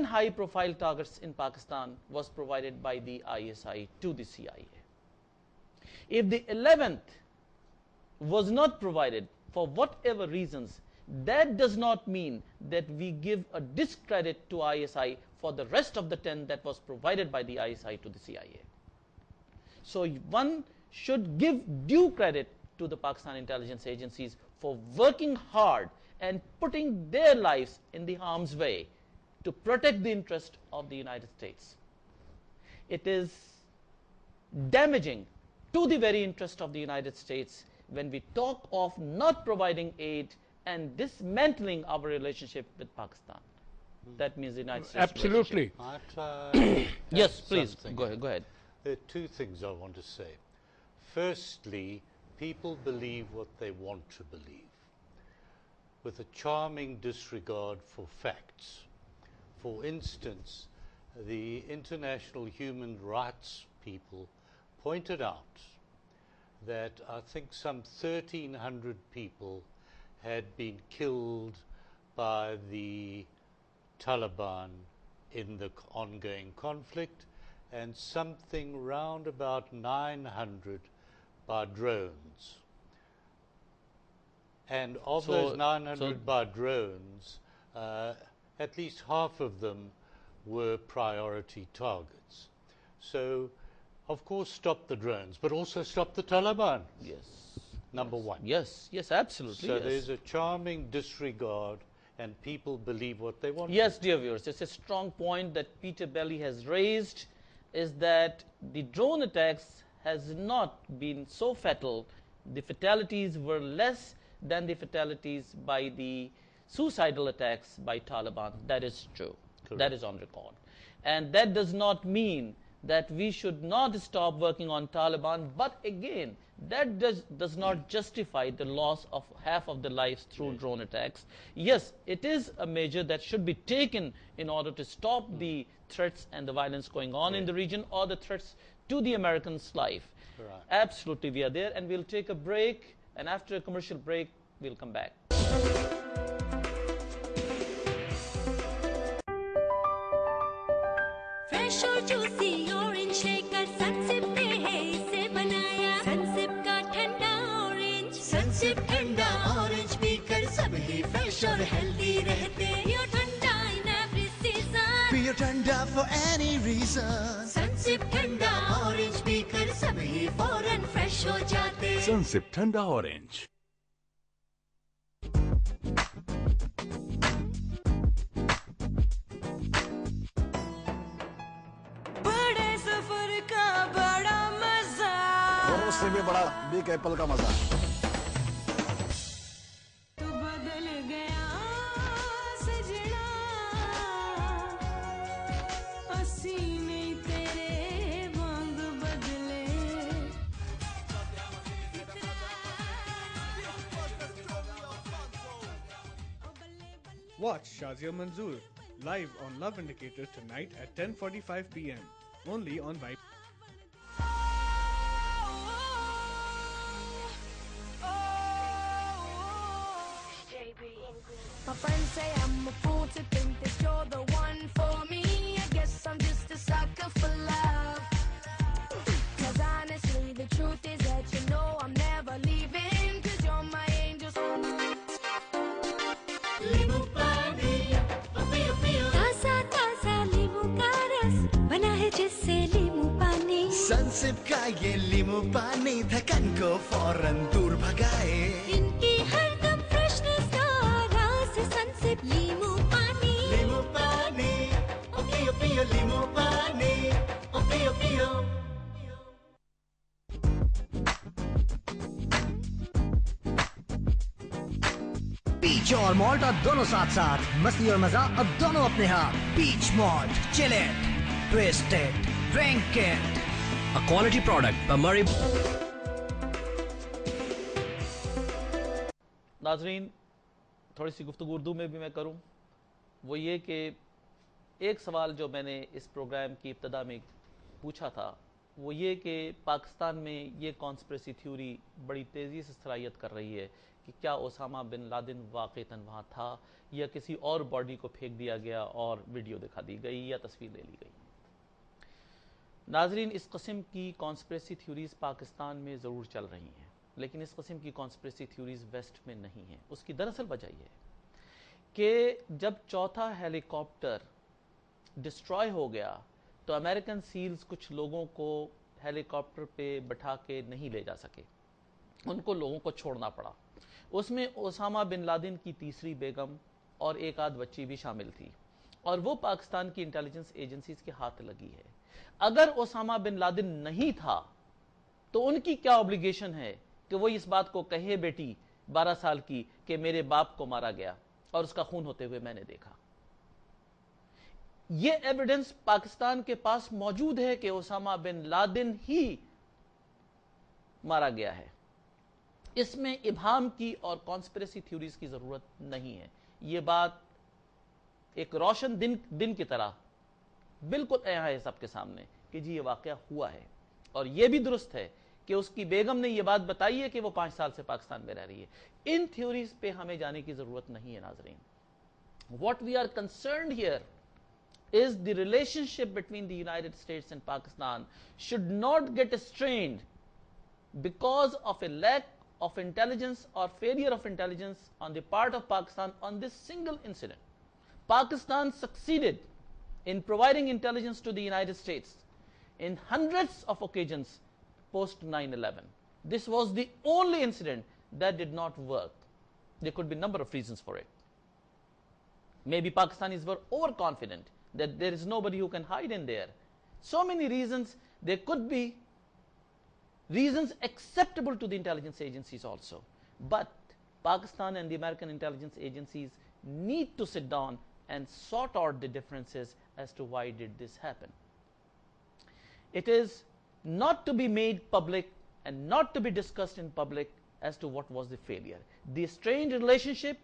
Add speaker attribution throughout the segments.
Speaker 1: high profile targets in Pakistan was provided by the ISI to the CIA. If the 11th was not provided for whatever reasons, that does not mean that we give a discredit to ISI for the rest of the 10 that was provided by the ISI to the CIA. So one should give due credit to the Pakistan intelligence agencies for working hard and putting their lives in the harm's way to protect the interest of the United States. It is damaging to the very interest of the United States when we talk of not providing aid and dismantling our relationship with Pakistan. That means the United States.
Speaker 2: Absolutely.
Speaker 1: Yes, please, go ahead.
Speaker 3: There are two things I want to say. Firstly, people believe what they want to believe, with a charming disregard for facts. For instance, the international human rights people pointed out that I think some 1,300 people had been killed by the Taliban in the ongoing conflict, and something round about 900 by drones. And of those 900 by drones, at least half of them were priority targets. So, of course, stop the drones, but also stop the Taliban.
Speaker 1: Yes.
Speaker 3: Number one.
Speaker 1: Yes, absolutely.
Speaker 3: So there's a charming disregard, and people believe what they want.
Speaker 1: Yes, dear viewers, it's a strong point that Peter Belly has raised, is that the drone attacks has not been so fatal. The fatalities were less than the fatalities by the suicidal attacks by Taliban. That is true. Correct. That is on record. And that does not mean that we should not stop working on Taliban, but again, that does not justify the loss of half of the lives through drone attacks. Yes, it is a measure that should be taken in order to stop the threats and the violence going on in the region, or the threats to the Americans' life.
Speaker 3: Right.
Speaker 1: Absolutely, we are there, and we'll take a break, and after a commercial break, we'll come back.
Speaker 4: Fresh और juicy orange shaker Sunsip ने है इसे बनाया Sunsip का ठंडा orange Sunsip ठंडा orange पीकर सभी fresh और healthy रहते पियो ठंडा in every season पियो ठंडा for any reason Sunsip ठंडा orange पीकर सभी फौरन fresh हो जाते
Speaker 2: Sunsip ठंडा orange.
Speaker 5: से भी बड़ा बिग एप्पल का मजा
Speaker 4: तू बदल गया सजना असी नहीं तेरे वांग बदले
Speaker 6: Watch Shazia Manzoor live on Love Indicator tonight at 10:45 p.m. only on Vibe.
Speaker 4: My friends say I'm a fool to think that you're the one for me. I guess I'm just a sucker for love. Cause honestly, the truth is that you know I'm never leaving. Cause you're my angel. Limu pani, piyo piyo. Taza taza limu ka ras, bana hai jisse limu pani.
Speaker 5: Sunsip का ये लीमू पानी थकान को फौरन दूर भगाए
Speaker 4: इनकी हरदम freshness का राज है Sunsip लीमू पानी.
Speaker 5: लीमू पानी ओ पियो पियो लीमू पानी ओ पियो पियो पीच और मॉल्ट अब दोनों साथ साथ मस्ती और मजा अब दोनों अपने हाथ peach malt chill it twist it drink it
Speaker 7: A quality product by Murray.
Speaker 1: नाजरीन, थोड़ी सी गुफ्तगू उर्दू में भी मैं करूं, वो ये कि एक सवाल जो मैंने इस प्रोग्राम की इब्तदा में पूछा था, वो ये कि पाकिस्तान में ये कॉन्स्पिरेसी थ्योरी बड़ी तेज़ी से सरायत कर रही है कि क्या ओसामा बिन लादेन वाक़ईतन वहाँ था या किसी और बॉडी को फेंक दिया गया और वीडियो दिखा दी गई या तस्वीर ले ली गई। नाजरीन, इस कस्म की कॉन्स्पिरेसी थ्योरीज पाकिस्तान में ज़रूर चल रही हैं, लेकिन इस कस्म की कॉन्स्पिरेसी थ्योरीज वेस्ट में नहीं हैं। उसकी दरअसल वजह यह है कि जब चौथा हेलीकॉप्टर डिस्ट्रॉय हो गया तो अमेरिकन सील्स कुछ लोगों को हेलीकॉप्टर पे बैठा के नहीं ले जा सके, उनको लोगों को छोड़ना पड़ा। उसमें ओसामा बिन लादेन की तीसरी बेगम और एक आध बच्ची भी शामिल थी, और वो पाकिस्तान की इंटेलिजेंस एजेंसीज के हाथ लगी है। अगर ओसामा बिन लादेन नहीं था तो उनकी क्या ऑब्लिगेशन है कि वो इस बात को कहे, बेटी 12 साल की, कि मेरे बाप को मारा गया और उसका खून होते हुए मैंने देखा। ये एविडेंस पाकिस्तान के पास मौजूद है कि ओसामा बिन लादेन ही मारा गया है। इसमें इब्हाम की और कॉन्स्पिरेसी थ्योरीज की जरूरत नहीं है। यह बात एक रोशन दिन की तरह बिल्कुल यहाँ है सबके सामने कि जी ये वाकया हुआ है, और यह भी दुरुस्त है कि उसकी बेगम ने यह बात बताई है कि वो 5 साल से पाकिस्तान में रह रही है। इन थ्योरीज पे हमें जाने की जरूरत नहीं है नाजरीन। What we are concerned here is the relationship between the United States and Pakistan should not get strained because of a lack of intelligence or failure of intelligence on the part of Pakistan on this single incident. Pakistan succeeded in providing intelligence to the United States in hundreds of occasions post 9/11. This was the only incident that did not work. There could be a number of reasons for it. Maybe Pakistanis were overconfident that there is nobody who can hide in there. So many reasons. There could be reasons acceptable to the intelligence agencies also. But Pakistan and the American intelligence agencies need to sit down and sort out the differences as to why did this happen. It is not to be made public and not to be discussed in public as to what was the failure. The strained relationship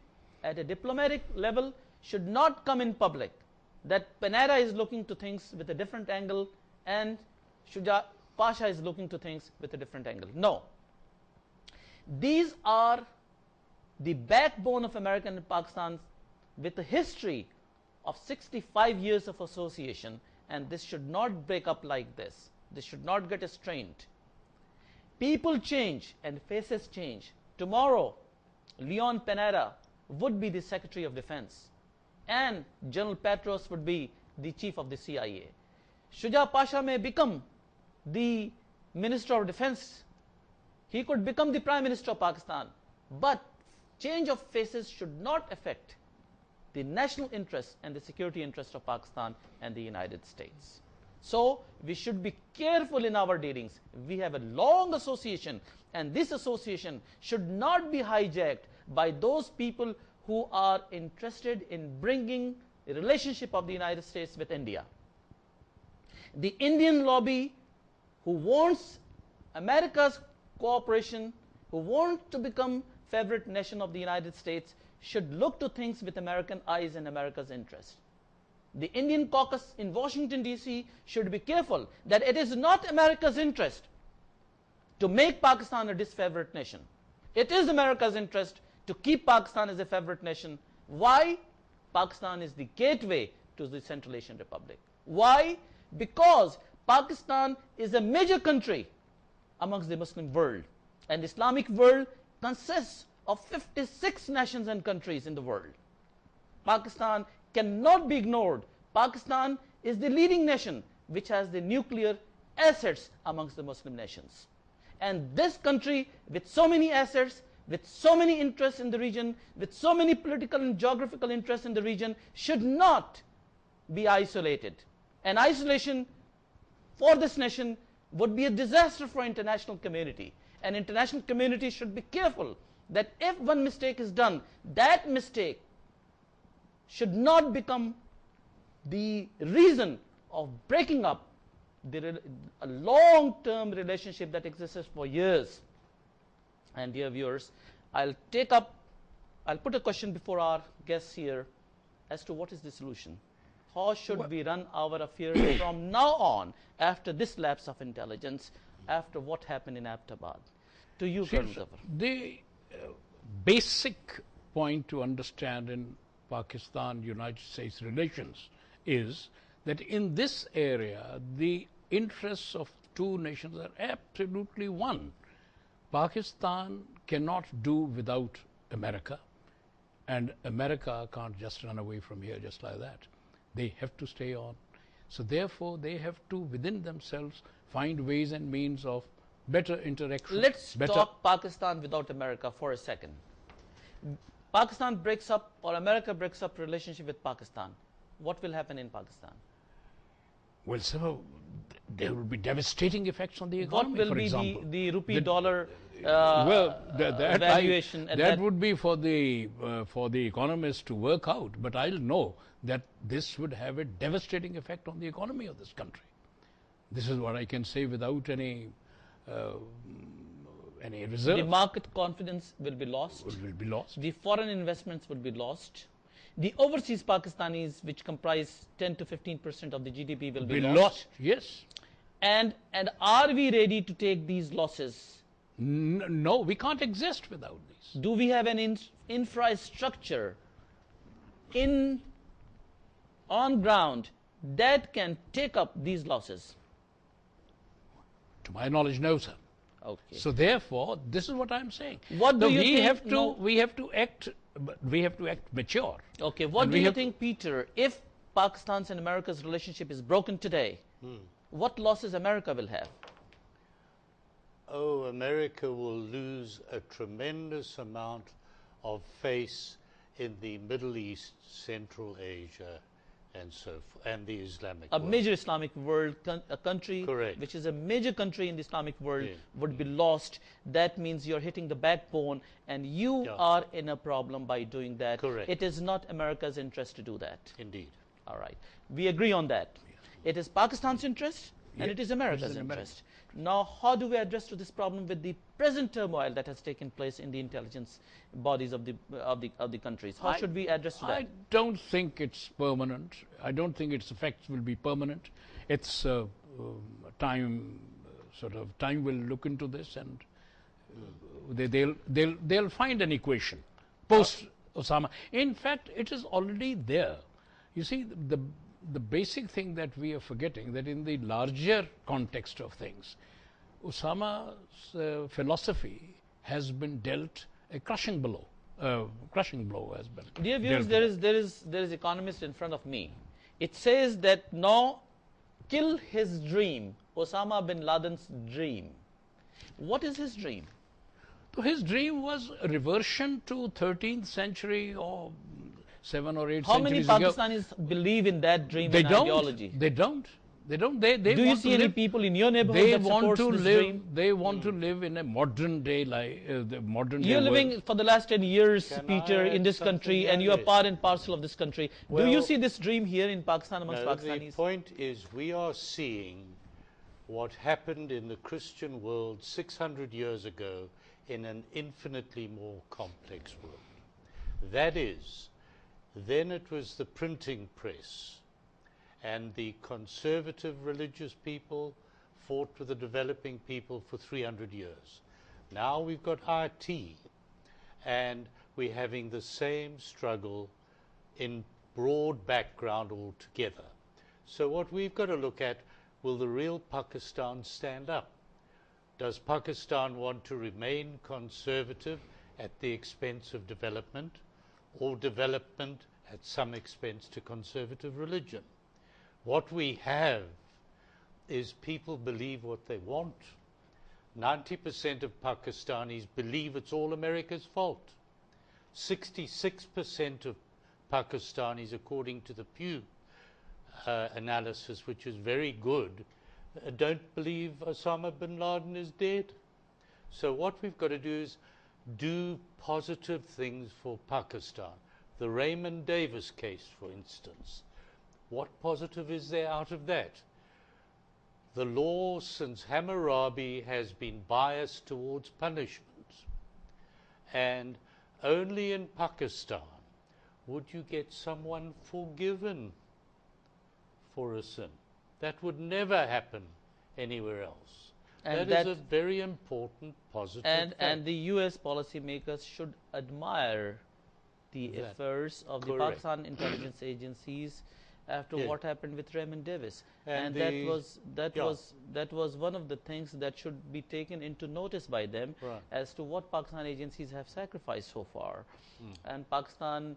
Speaker 1: at a diplomatic level should not come in public. That Panera is looking to things with a different angle and Shuja Pasha is looking to things with a different angle. No. These are the backbone of American and Pakistan with a history of 65 years of association, and this should not break up like this. This should not get strained. People change and faces change. Tomorrow, Leon Panetta would be the Secretary of Defense, and General Petros would be the chief of the CIA. Shuja Pasha may become the Minister of Defense. He could become the Prime Minister of Pakistan. But change of faces should not affect the national interest and the security interest of Pakistan and the United States. So we should be careful in our dealings. We have a long association, and this association should not be hijacked by those people who are interested in bringing the relationship of the United States with India. The Indian lobby, who wants America's cooperation, who want to become favorite nation of the United States, should look to things with American eyes and America's interest. The Indian caucus in Washington, D.C. should be careful that it is not America's interest to make Pakistan a disfavored nation. It is America's interest to keep Pakistan as a favorite nation. Why? Pakistan is the gateway to the Central Asian Republic. Why? Because Pakistan is a major country amongst the Muslim world, and the Islamic world consists of 56 nations and countries in the world. Pakistan cannot be ignored. Pakistan is the leading nation which has the nuclear assets amongst the Muslim nations. And this country, with so many assets, with so many interests in the region, with so many political and geographical interests in the region, should not be isolated. And isolation for this nation would be a disaster for international community. And international community should be careful that if one mistake is done, that mistake should not become the reason of breaking up a long-term relationship that exists for years. And dear viewers, I'll put a question before our guests here as to what is the solution. How should we run our affairs from now on after this lapse of intelligence, after what happened in Abbottabad? To you, Colonel Zafar.
Speaker 2: The
Speaker 8: basic point to understand in Pakistan-United States relations is that in this area, the interests of two nations are absolutely one. Pakistan cannot do without America, and America can't just run away from here just like that. They have to stay on. So therefore, they have to, within themselves, find ways and means of better interaction.
Speaker 1: Let's talk Pakistan without America for a second. Pakistan breaks up, or America breaks up relationship with Pakistan. What will happen in Pakistan?
Speaker 8: Well, so there will be devastating effects on the economy.
Speaker 1: What will
Speaker 8: for
Speaker 1: be
Speaker 8: example,
Speaker 1: the rupee dollar
Speaker 8: valuation?
Speaker 1: that
Speaker 8: Would be for the economists to work out. But I'll know that this would have a devastating effect on the economy of this country. This is what I can say without any reserve.
Speaker 1: The market confidence will be lost.
Speaker 8: Will be lost.
Speaker 1: The foreign investments will be lost. The overseas Pakistanis, which comprise 10 to 15% of the GDP, will be lost.
Speaker 8: Yes.
Speaker 1: And are we ready to take these losses?
Speaker 8: No, we can't exist without these.
Speaker 1: Do we have an infrastructure on ground that can take up these losses?
Speaker 8: To my knowledge, no, sir.
Speaker 1: Okay.
Speaker 8: So therefore, this is what I'm saying.
Speaker 1: What do you
Speaker 8: we
Speaker 1: think?
Speaker 8: have to act mature.
Speaker 1: Okay. What do you think, Peter? If Pakistan's and America's relationship is broken today, what losses America will have?
Speaker 3: Oh, America will lose a tremendous amount of face in the Middle East, Central Asia, and so forth, and the Islamic world.
Speaker 1: Major Islamic world, a country
Speaker 3: Correct.
Speaker 1: which is a major country in the Islamic world,
Speaker 3: Yeah.
Speaker 1: would be lost. That means you're hitting the backbone, and you are in a problem by doing that.
Speaker 3: Correct.
Speaker 1: It is not America's interest to do that.
Speaker 3: Indeed.
Speaker 1: All right. We agree on that. It is Pakistan's interest, and it is America's interest. Now, how do we address to this problem with the present turmoil that has taken place in the intelligence bodies of the countries? How should we address to that?
Speaker 8: I don't think it's permanent. I don't think its effects will be permanent. It's time will look into this, and they'll find an equation post Osama. In fact, it is already there. You see, the basic thing that we are forgetting, that in the larger context of things, Osama's philosophy has been dealt a crushing blow. Crushing blow has been.
Speaker 1: Dear viewers, there is economist in front of me. It says that now kill his dream, Osama bin Laden's dream. What is his dream?
Speaker 8: So his dream was a reversion to 13th century or 7 or 8
Speaker 1: How many
Speaker 8: centuries ago.
Speaker 1: Pakistanis believe in that dream
Speaker 8: They
Speaker 1: and
Speaker 8: don't.
Speaker 1: ideology?
Speaker 8: They don't. They don't. They
Speaker 1: Do you
Speaker 8: want
Speaker 1: see
Speaker 8: to
Speaker 1: any
Speaker 8: live,
Speaker 1: people in your neighborhood
Speaker 8: they
Speaker 1: that
Speaker 8: want
Speaker 1: supports
Speaker 8: to
Speaker 1: this
Speaker 8: live.
Speaker 1: dream?
Speaker 8: They want to live in a modern day life. The modern
Speaker 1: You're
Speaker 8: day
Speaker 1: living
Speaker 8: world.
Speaker 1: for the last 10 years,
Speaker 3: Can
Speaker 1: Peter,
Speaker 3: I
Speaker 1: in
Speaker 3: add
Speaker 1: this
Speaker 3: something
Speaker 1: country, and
Speaker 3: on
Speaker 1: you are
Speaker 3: this?
Speaker 1: part and parcel of this country. Do you
Speaker 3: Well,
Speaker 1: see this dream here in Pakistan amongst
Speaker 3: No, the
Speaker 1: Pakistanis?
Speaker 3: point is we are seeing what happened in the Christian world 600 years ago in an infinitely more complex world. That is, then it was the printing press, and the conservative religious people fought with the developing people for 300 years. Now we've got IT, and we're having the same struggle in broad background altogether. So what we've got to look at, will the real Pakistan stand up? Does Pakistan want to remain conservative at the expense of development, or development at some expense to conservative religion? What we have is people believe what they want. 90% of Pakistanis believe it's all America's fault. 66% of Pakistanis, according to the Pew analysis, which is very good, don't believe Osama bin Laden is dead. So what we've got to do is do positive things for Pakistan. The Raymond Davis case, for instance. What positive is there out of that? The law since Hammurabi has been biased towards punishment. And only in Pakistan would you get someone forgiven for a sin. That would never happen anywhere else.
Speaker 1: And
Speaker 3: that is a very important positive fact.
Speaker 1: and the U.S. policymakers should admire the
Speaker 3: That.
Speaker 1: efforts of the
Speaker 3: Correct.
Speaker 1: Pakistan intelligence agencies after
Speaker 3: Yeah.
Speaker 1: what happened with Raymond Davis,
Speaker 3: And
Speaker 1: and
Speaker 3: the- yeah.
Speaker 1: that was one of the things that should be taken into notice by them
Speaker 3: Right.
Speaker 1: as to what Pakistan agencies have sacrificed so far, and Pakistan